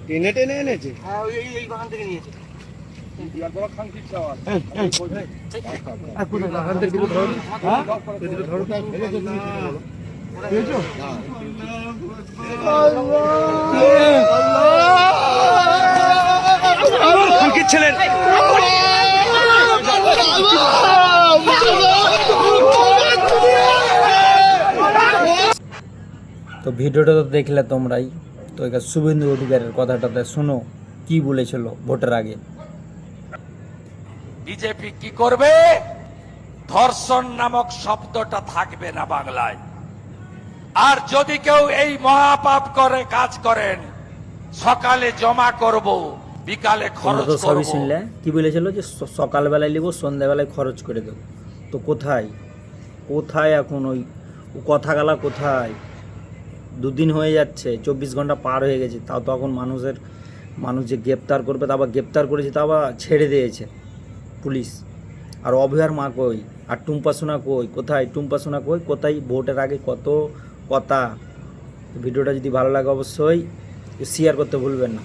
টেনে টেনে এনেছে। হ্যাঁ ওই এই এই বাগান থেকে নিয়েছে। খানকির ছেলে তো ভিডিওটা তো দেখলে তোমরাই। তো এবার শুভেন্দু অধিকারের কথাটাতে শোনো কি বলেছিল ভোটের আগে। বিজেপি কি করবে? ধর্ষণ নামক শব্দটা থাকবে না বাংলায়। আর যদি কেউ এই মহাপাপ করে কাজ করেন, সকালে জমা করব, বিকালে তোমরা খরচ তো সবই করব। শুনলে কি বলেছিল যে সকালবেলায় নিব, সন্ধ্যাবেলায় খরচ করে দেবো। তো কোথায় কোথায় এখন ওই কথাগালা কোথায়? দুদিন হয়ে যাচ্ছে, 24 ঘন্টা পার হয়ে গেছে, তাও তো এখন মানুষ যে গ্রেপ্তার করবে, তা আবার গ্রেপ্তার করেছে, তা আবার ছেড়ে দিয়েছে পুলিশ। আর অভয়ার মা কই? আর টুম্পা সোনা কই? কোথায় টুম্পা সোনা কই? কোথায়? ভোটের আগে কত কথা। ভিডিওটা যদি ভালো লাগে অবশ্যই শেয়ার করতে ভুলবেন না।